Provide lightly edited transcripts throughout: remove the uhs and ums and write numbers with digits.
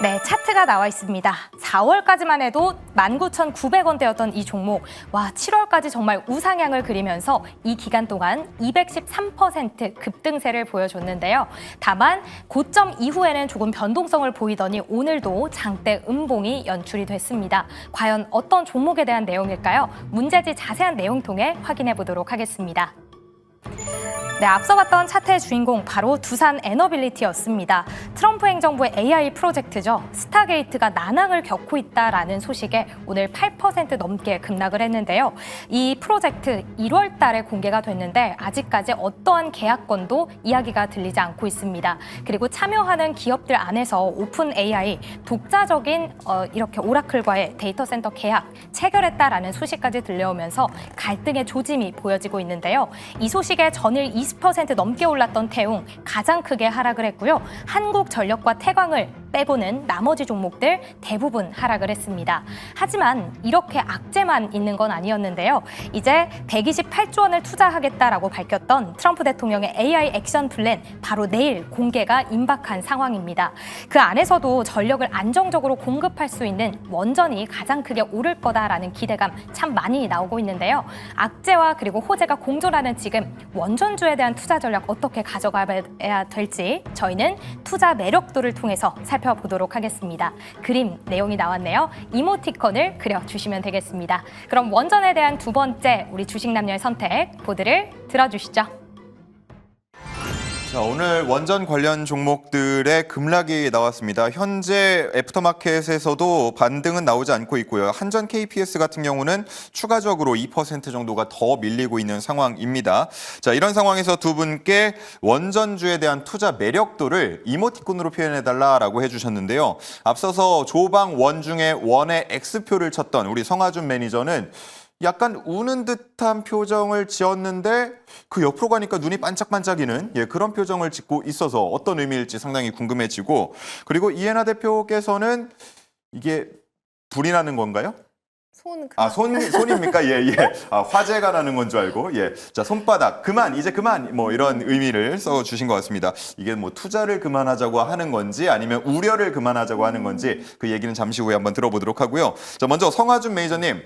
네, 차트가 나와 있습니다. 4월까지만 해도 19,900원대였던 이 종목, 와, 7월까지 정말 우상향을 그리면서 이 기간 동안 213% 급등세를 보여줬는데요. 다만 고점 이후에는 조금 변동성을 보이더니 오늘도 장대 음봉이 연출이 됐습니다. 과연 어떤 종목에 대한 내용일까요? 문제지 자세한 내용 통해 확인해 보도록 하겠습니다. 네, 앞서 봤던 차트의 주인공 바로 두산 에너빌리티였습니다. 트럼프 행정부의 AI 프로젝트죠. 스타게이트가 난항을 겪고 있다라는 소식에 오늘 8% 넘게 급락을 했는데요. 이 프로젝트 1월 달에 공개가 됐는데 아직까지 어떠한 계약건도 이야기가 들리지 않고 있습니다. 그리고 참여하는 기업들 안에서 오픈 AI, 독자적인 이렇게 오라클과의 데이터 센터 계약 체결했다라는 소식까지 들려오면서 갈등의 조짐이 보여지고 있는데요. 이 소식에 전일 20% 넘게 올랐던 태웅 가장 크게 하락을 했고요. 한국전력과 태광을 빼고는 나머지 종목들 대부분 하락을 했습니다. 하지만 이렇게 악재만 있는 건 아니었는데요. 이제 128조 원을 투자하겠다라고 밝혔던 트럼프 대통령의 AI 액션 플랜 바로 내일 공개가 임박한 상황입니다. 그 안에서도 전력을 안정적으로 공급할 수 있는 원전이 가장 크게 오를 거다라는 기대감 참 많이 나오고 있는데요. 악재와 그리고 호재가 공존하는 지금 원전주에 대한 투자 전략 어떻게 가져가야 될지 저희는 투자 매력도를 통해서 살펴보도록 하겠습니다. 그림 내용이 나왔네요. 이모티콘을 그려주시면 되겠습니다. 그럼 원전에 대한 두 번째 우리 주식남녀의 선택 보드를 들어주시죠. 자, 오늘 원전 관련 종목들의 급락이 나왔습니다. 현재 애프터마켓에서도 반등은 나오지 않고 있고요. 한전 KPS 같은 경우는 추가적으로 2% 정도가 더 밀리고 있는 상황입니다. 자, 이런 상황에서 두 분께 원전주에 대한 투자 매력도를 이모티콘으로 표현해달라라고 해주셨는데요. 앞서서 조방 원중에 원의 X표를 쳤던 우리 성하준 매니저는 약간 우는 듯한 표정을 지었는데 그 옆으로 가니까 눈이 반짝반짝이는 그런 표정을 짓고 있어서 어떤 의미일지 상당히 궁금해지고, 그리고 이해나 대표께서는 이게 불이 나는 건가요? 손입니까? 예. 화재가 나는 건 줄 알고. 예. 자, 손바닥. 이제 그만. 뭐 이런 의미를 써 주신 것 같습니다. 이게 뭐 투자를 그만하자고 하는 건지 아니면 우려를 그만하자고 하는 건지 그 얘기는 잠시 후에 한번 들어보도록 하고요. 자, 먼저 성하준 매니저님.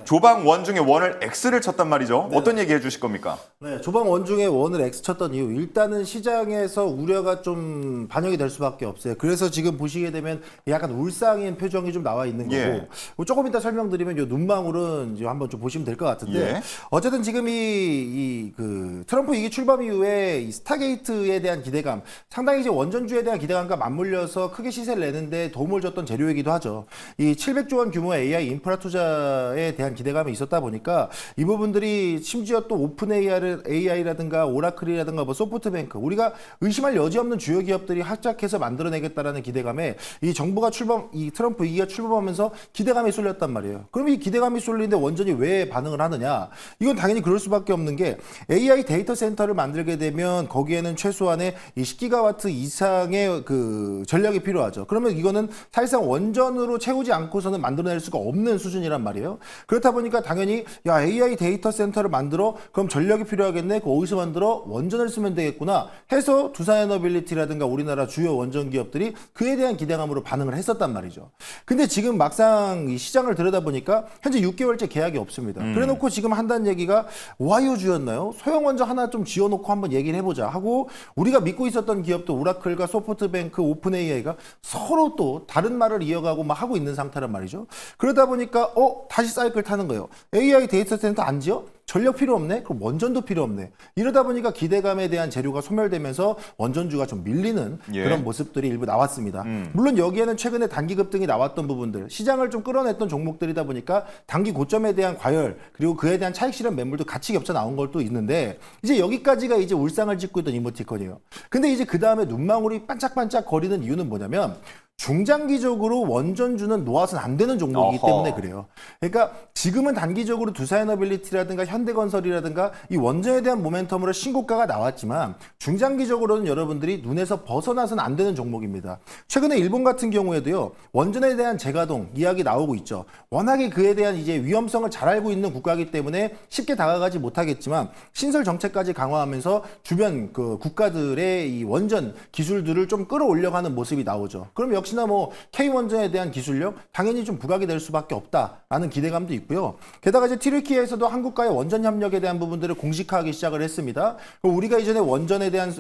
조방 원중에 원을 X를 쳤단 말이죠. 네. 어떤 얘기 해주실 겁니까? 네, 조방 원중에 원을 X 쳤던 이유, 일단은 시장에서 우려가 좀 반영이 될 수밖에 없어요. 그래서 지금 보시게 되면 약간 울상인 표정이 좀 나와 있는 거고, 예. 조금 이따 설명드리면 요 눈망울은 이제 한번 좀 보시면 될 것 같은데, 예. 어쨌든 지금 그 트럼프 위기 출범 이후에 이 스타게이트에 대한 기대감, 상당히 이제 원전주에 대한 기대감과 맞물려서 크게 시세를 내는데 도움을 줬던 재료이기도 하죠. 이 700조 원 규모의 AI 인프라 투자에 대한 기대감이 있었다 보니까 이 부분들이 심지어 또 오픈 AI라든가 오라클이라든가 뭐 소프트뱅크, 우리가 의심할 여지 없는 주요 기업들이 합작해서 만들어내겠다라는 기대감에 이 정부가 이 트럼프 위기가 출범하면서 기대감이 쏠렸단 말이에요. 그럼 이 기대감이 쏠리는데 원전이 왜 반응을 하느냐? 이건 당연히 그럴 수밖에 없는 게 AI 데이터 센터를 만들게 되면 거기에는 최소한의 이 10기가와트 이상의 그 전력이 필요하죠. 그러면 이거는 사실상 원전으로 채우지 않고서는 만들어낼 수가 없는 수준이란 말이에요. 그렇다 보니까 당연히 AI 데이터 센터를 만들어 그럼 전력이 필요하겠네. 그 어디서 만들어? 원전을 쓰면 되겠구나 해서 두산에너빌리티라든가 우리나라 주요 원전 기업들이 그에 대한 기대감으로 반응을 했었단 말이죠. 근데 지금 막상 이 시장을 들여다보니까 현재 6개월째 계약이 없습니다. 그래놓고 지금 한다는 얘기가 와이오주였나요? 소형 원전 하나 좀 지어놓고 한번 얘기를 해보자 하고, 우리가 믿고 있었던 기업도 오라클과 소프트뱅크, 오픈 AI가 서로 또 다른 말을 이어가고 막 하고 있는 상태란 말이죠. 그러다 보니까 다시 사이클 타는 거예요. AI 데이터 센터 안 지어? 전력 필요 없네? 그럼 원전도 필요 없네. 이러다 보니까 기대감에 대한 재료가 소멸되면서 원전주가 좀 밀리는 그런 모습들이 일부 나왔습니다. 물론 여기에는 최근에 단기 급등이 나왔던 부분들, 시장을 좀 끌어냈던 종목들이다 보니까 단기 고점에 대한 과열, 그리고 그에 대한 차익 실현 매물도 같이 겹쳐 나온 것도 있는데, 이제 여기까지가 이제 울상을 짓고 있던 이모티콘이에요. 근데 이제 그 다음에 눈망울이 반짝반짝 거리는 이유는 뭐냐면, 중장기적으로 원전주는 놓아서는 안 되는 종목이기 때문에 그래요. 그러니까 지금은 단기적으로 두산에너빌리티라든가 현대건설이라든가 이 원전에 대한 모멘텀으로 신고가가 나왔지만 중장기적으로는 여러분들이 눈에서 벗어나서는 안 되는 종목입니다. 최근에 일본 같은 경우에도요, 원전에 대한 재가동 이야기 나오고 있죠. 워낙에 그에 대한 이제 위험성을 잘 알고 있는 국가이기 때문에 쉽게 다가가지 못하겠지만 신설 정책까지 강화하면서 주변 그 국가들의 이 원전 기술들을 좀 끌어올려가는 모습이 나오죠. 그럼 역시 역시나 뭐 K원전에 대한 기술력 당연히 좀 부각이 될 수밖에 없다라는 기대감도 있고요. 게다가 이제 튀르키예에서도 한국과의 원전 협력에 대한 부분들을 공식화하기 시작을 했습니다. 우리가 이전에 원전에 대한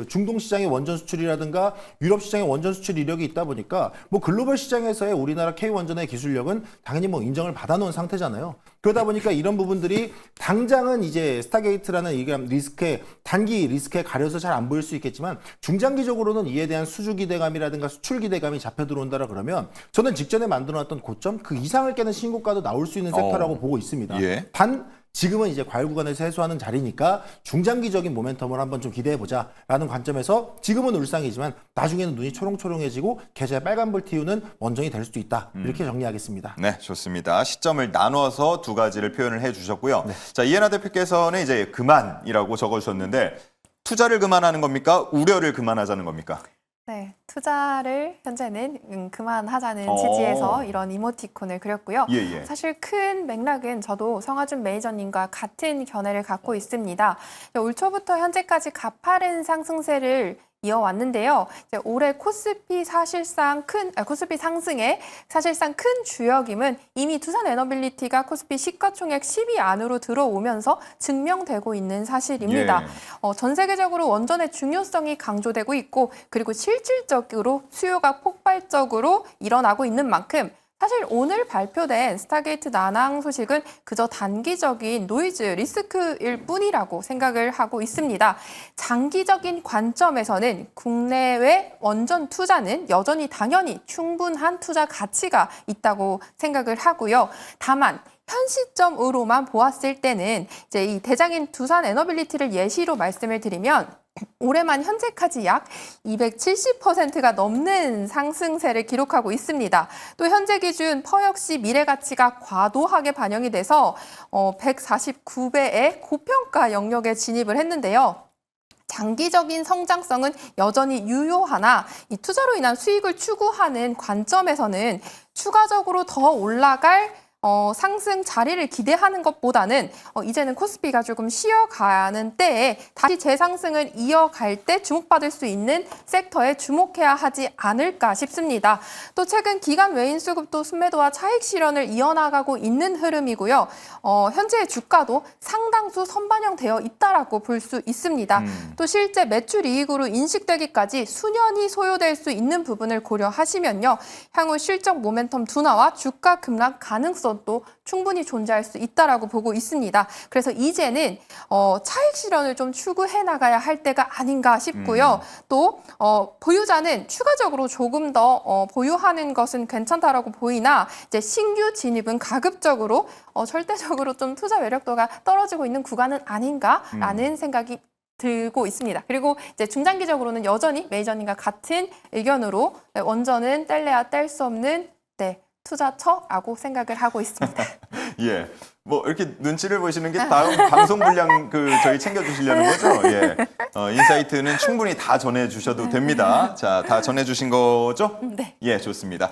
중동 시장의 원전 수출이라든가 유럽 시장의 원전 수출 이력이 있다 보니까 뭐 글로벌 시장에서의 우리나라 K원전의 기술력은 당연히 뭐 인정을 받아놓은 상태잖아요. 그러다 보니까 이런 부분들이 당장은 이제 스타게이트라는 이게 리스크에 단기 리스크에 가려서 잘 안 보일 수 있겠지만 중장기적으로는 이에 대한 수주 기대감이라든가 수출 기대감이 잡혀 들어온다라 그러면 저는 직전에 만들어놨던 고점 그 이상을 깨는 신고가도 나올 수 있는 섹터라고 보고 있습니다. 예. 단 지금은 이제 과열 구간에서 해소하는 자리니까 중장기적인 모멘텀을 한번 좀 기대해보자라는 관점에서 지금은 울상이지만 나중에는 눈이 초롱초롱해지고 계좌에 빨간불 띄우는 원전이 될 수도 있다. 이렇게 정리하겠습니다. 네, 좋습니다. 시점을 나눠서 두 가지를 표현을 해주셨고요. 자, 이해나 대표께서는 이제 그만이라고 적어주셨는데 투자를 그만하는 겁니까? 우려를 그만하자는 겁니까? 네, 투자를 현재는 그만하자는 어. 취지에서 이런 이모티콘을 그렸고요. 예, 예. 사실 큰 맥락은 저도 성하준 매니저님과 같은 견해를 갖고 있습니다. 올 초부터 현재까지 가파른 상승세를 이어왔는데요. 이제 올해 코스피 코스피 상승의 사실상 큰 주역임은 이미 두산에너빌리티가 코스피 시가총액 10위 안으로 들어오면서 증명되고 있는 사실입니다. 예. 전 세계적으로 원전의 중요성이 강조되고 있고 그리고 실질적으로 수요가 폭발적으로 일어나고 있는 만큼 사실 오늘 발표된 스타게이트 난항 소식은 그저 단기적인 노이즈 리스크일 뿐이라고 생각을 하고 있습니다. 장기적인 관점에서는 국내외 원전 투자는 여전히 당연히 충분한 투자 가치가 있다고 생각을 하고요. 다만 현 시점으로만 보았을 때는 이제 이 대장인 두산에너빌리티를 예시로 말씀을 드리면 올해만 현재까지 약 270%가 넘는 상승세를 기록하고 있습니다. 또 현재 기준 퍼 역시 미래 가치가 과도하게 반영이 돼서 149배의 고평가 영역에 진입을 했는데요. 장기적인 성장성은 여전히 유효하나 이 투자로 인한 수익을 추구하는 관점에서는 추가적으로 더 올라갈 상승 자리를 기대하는 것보다는 이제는 코스피가 조금 쉬어가는 때에 다시 재상승을 이어갈 때 주목받을 수 있는 섹터에 주목해야 하지 않을까 싶습니다. 또 최근 기간 외인 수급도 순매도와 차익 실현을 이어나가고 있는 흐름이고요. 현재의 주가도 상당수 선반영되어 있다라고 볼 수 있습니다. 또 실제 매출 이익으로 인식되기까지 수년이 소요될 수 있는 부분을 고려하시면요. 향후 실적 모멘텀 둔화와 주가 급락 가능성 도 충분히 존재할 수 있다라고 보고 있습니다. 그래서 이제는 차익 실현을 좀 추구해 나가야 할 때가 아닌가 싶고요. 또 보유자는 추가적으로 조금 더 보유하는 것은 괜찮다라고 보이나 이제 신규 진입은 가급적으로 절대적으로 좀 투자 매력도가 떨어지고 있는 구간은 아닌가라는 생각이 들고 있습니다. 그리고 이제 중장기적으로는 여전히 매니저님과 같은 의견으로 원전은 뗄래야 뗄 수 없는 투자처라고 생각을 하고 있습니다. 예. 뭐 이렇게 눈치를 보시는 게 다음 방송 분량 저희 챙겨주시려는 거죠? 예. 인사이트는 충분히 다 전해주셔도 됩니다. 자, 다 전해주신 거죠? 네. 예, 좋습니다.